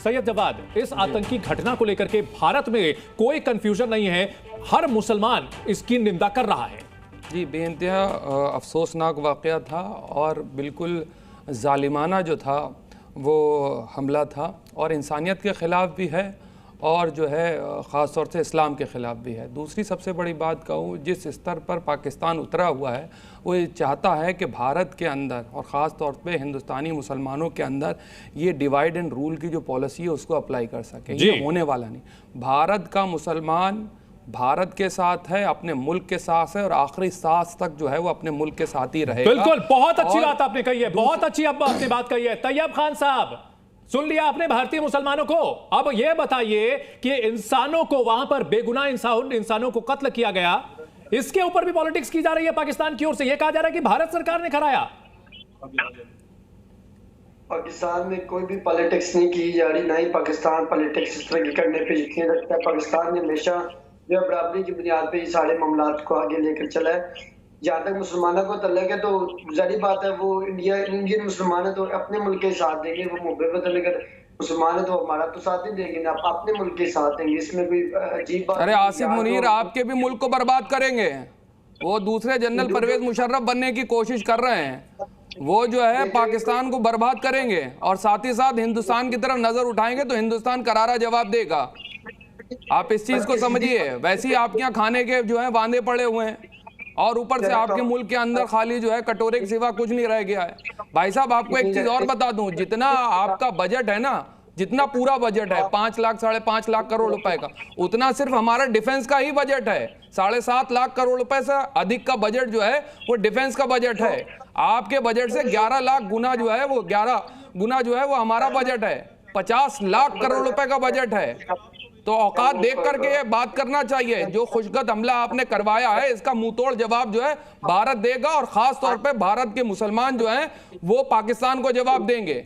सैयद जवाद, इस आतंकी घटना को लेकर के भारत में कोई कंफ्यूजन नहीं है, हर मुसलमान इसकी निंदा कर रहा है। जी, बेइंतहा अफसोसनाक वाक़या था और बिल्कुल जालिमाना जो था वो हमला था और इंसानियत के ख़िलाफ़ भी है और जो है ख़ास तौर से इस्लाम के ख़िलाफ़ भी है। दूसरी सबसे बड़ी बात कहूँ, जिस स्तर पर पाकिस्तान उतरा हुआ है वो ये चाहता है कि भारत के अंदर और ख़ास तौर पे हिंदुस्तानी मुसलमानों के अंदर ये डिवाइड एंड रूल की जो पॉलिसी है उसको अप्लाई कर सके। ये होने वाला नहीं। भारत का मुसलमान भारत के साथ है, अपने मुल्क के साथ है और आखिरी सांस तक जो है वो अपने मुल्क के साथ ही रहेगा। बिल्कुल, बहुत अच्छी बात आपने कही है, बहुत अच्छी आपने बात कही है। तैयब खान साहब, सुन लिया आपने भारतीय मुसलमानों को। अब यह बताइए कि इंसानों को, वहां पर बेगुनाह इंसानों को कत्ल किया गया, इसके ऊपर भी पॉलिटिक्स की जा रही है पाकिस्तान की ओर से। यह कहा जा रहा है कि भारत सरकार ने कराया। पाकिस्तान में कोई भी पॉलिटिक्स नहीं की जा रही, ना ही पाकिस्तान पॉलिटिक्स इस तरह की करने पे यकीन रखता है। पाकिस्तान ने हमेशा जो बराबरी की बुनियाद पे ये सारे मामलात को आगे लेकर चला है। जहाँ तक मुसलमानों को तल्लक है तो जारी बात है, वो इंडियन मुसलमान है तो अपने मुल्क के साथ देंगे, वो मुहब्बत अगर मुसलमान है तो हमारा तो साथ ही देंगे ना, अपने मुल्क के साथ देंगे। इसमें कोई अजीब बात। अरे आसिफ मुनीर, आपके भी मुल्क को बर्बाद करेंगे। वो दूसरे जनरल परवेज मुशर्रफ बनने की कोशिश कर रहे हैं, वो जो है पाकिस्तान को बर्बाद करेंगे और साथ ही साथ हिंदुस्तान की तरफ नजर उठाएंगे तो हिंदुस्तान करारा जवाब देगा। आप इस चीज को समझिए। वैसे ही आपके यहाँ खाने के जो है वांदे पड़े हुए हैं और ऊपर से आपके मुल्क के अंदर खाली जो है कटोरे के सिवा कुछ नहीं रह गया है। भाई साहब, आपको एक चीज और बता दूं, जितना आपका बजट है ना, जितना पूरा बजट है 5 लाख 5.5 लाख करोड़ रुपए का, उतना सिर्फ हमारा डिफेंस का ही बजट है। 7.5 लाख करोड़ रुपए से अधिक का बजट जो है वो डिफेंस का बजट है। आपके बजट से 11 लाख गुना जो है वो 11 गुना जो है वो हमारा बजट है। 50 लाख करोड़ रुपए का बजट है। तो औकात देख करके ये बात करना चाहिए। जो खुशगत हमला आपने करवाया है इसका मुंहतोड़ जवाब जो है भारत देगा और खास तौर पे भारत के मुसलमान जो हैं वो पाकिस्तान को जवाब देंगे।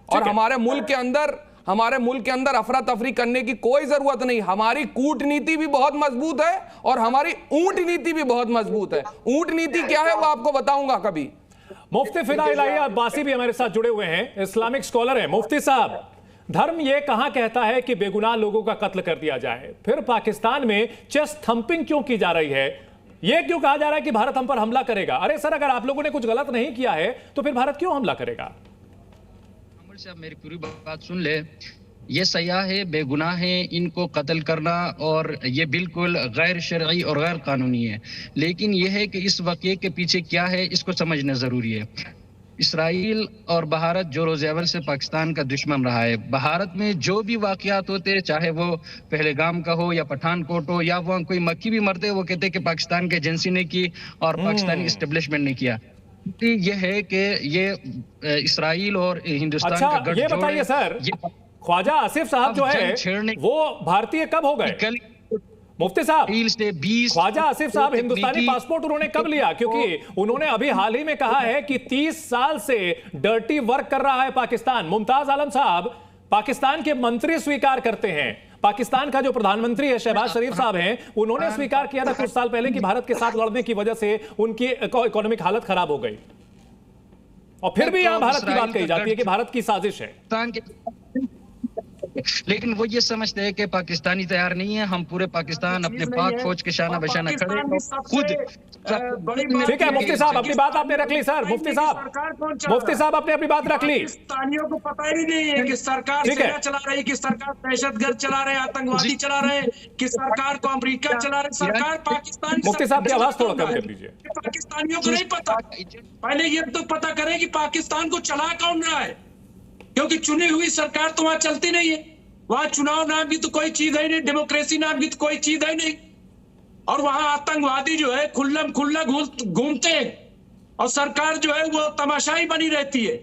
और हमारे मुल्क के अंदर अफरा तफरी करने की कोई जरूरत नहीं। हमारी कूटनीति भी बहुत मजबूत है और हमारी ऊंट नीति भी बहुत मजबूत है। ऊंट नीति क्या है वो आपको बताऊंगा कभी। मुफ्ती फिदा इलाही अब्बासी भी हमारे साथ जुड़े हुए हैं, इस्लामिक स्कॉलर हैं। मुफ्ती साहब, धर्म ये कहां कहता है कि बेगुनाह लोगों का कत्ल कर दिया जाए, फिर पाकिस्तान में चेस्ट थंपिंग क्यों की जा रही है? ये क्यों कहा जा रहा है कि भारत हम पर हमला करेगा? अरे सर, अगर आप लोगों ने कुछ गलत नहीं किया है तो फिर भारत क्यों हमला करेगा? से आप मेरी पूरी बात सुन ले। ये सयाह है, बेगुनाह है, इनको कत्ल करना और ये बिल्कुल गैर शरई और गैर कानूनी है। लेकिन यह है कि इस वाक़ये के पीछे क्या है इसको समझना जरूरी है। इसराइल और भारत जो रोज़-ए-अव्वल से पाकिस्तान का दुश्मन रहा है। भारत में जो भी वाक़यात होते, चाहे वो पहलगाम का हो या पठानकोट हो या वहाँ कोई मक्खी भी मरते, वो कहते कि पाकिस्तान की एजेंसी ने की और पाकिस्तानी एस्टेब्लिशमेंट ने किया। ये है कि ये इसराइल और हिंदुस्तान का गठजोड़। ये बताइए सर, ख्वाजा आसिफ साहब जो है वो भारतीय कब हो गए? मुफ्ती साहब, ख्वाजा आसिफ साहब हिंदुस्तानी पासपोर्ट उन्होंने कब लिया? क्योंकि उन्होंने अभी हाल ही में कहा है कि 30 साल से डर्टी वर्क कर रहा है पाकिस्तान। मुमताज आलम साहब पाकिस्तान के मंत्री स्वीकार करते हैं। पाकिस्तान का जो प्रधानमंत्री है शहबाज शरीफ साहब हैं, उन्होंने स्वीकार किया था कुछ साल पहले कि भारत के साथ लड़ने की वजह से उनकी इकोनॉमिक हालत खराब हो गई, और फिर भी यहां भारत की बात कही जाती है कि भारत की साजिश है। लेकिन वो ये समझते हैं कि पाकिस्तानी तैयार नहीं है। हम पूरे पाकिस्तान अपने पाक फौज के शाना बशाना खड़े खुद। ठीक है मुफ्ती साहब, अपनी बात आपने रख ली। सर मुफ्ती साहब आपने अपनी बात रख ली। पाकिस्तानियों को पता ही नहीं है कि सरकार सेना चला रही, कि सरकार दहशतगर्द चला रहे, आतंकवादी चला रहे, कि सरकार को अमेरिका चला रहे। सरकार पाकिस्तान। मुफ्ती साहब की आवाज थोड़ा कम कर दीजिए। पाकिस्तानियों को नहीं पता। पहले ये तो पता करें कि पाकिस्तान को चला कौन रहा है, क्योंकि चुनी हुई सरकार तो वहां चलती नहीं है। वहां चुनाव नाम की तो कोई चीज है नहीं, डेमोक्रेसी नाम की तो कोई चीज है नहीं, और वहां आतंकवादी जो है खुल्लम खुल्ला घूमते हैं और सरकार जो है वो तमाशाई बनी रहती है।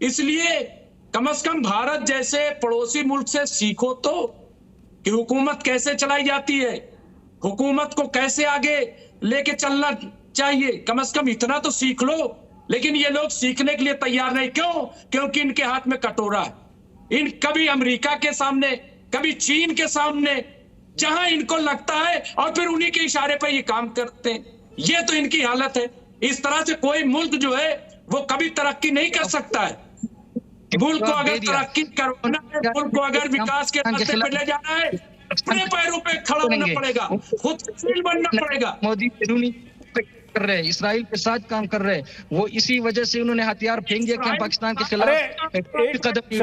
इसलिए कम से कम भारत जैसे पड़ोसी मुल्क से सीखो तो कि हुकूमत कैसे चलाई जाती है, हुकूमत को कैसे आगे लेके चलना चाहिए। कम से कम इतना तो सीख लो। लेकिन ये लोग सीखने के लिए तैयार नहीं। क्यों? क्योंकि इनके हाथ में कटोरा है। इन कभी अमेरिका के सामने, कभी चीन के सामने, जहां इनको लगता है, और फिर उन्हीं के इशारे पर ये काम करते हैं। ये तो इनकी हालत है। इस तरह से कोई मुल्क जो है वो कभी तरक्की नहीं कर सकता है। मुल्क को अगर तरक्की करवाना है, मुल्क को अगर विकास के रास्ते पे ले जाना है, अपने पैरों पे खड़ा होना पड़ेगा, खुद से बनना पड़ेगा। मोदी कर रहे हैं, इसराइल के साथ काम कर रहे हैं, वो इसी वजह से उन्होंने हथियार फेंक दिया कि हम पाकिस्तान के खिलाफ एक कदम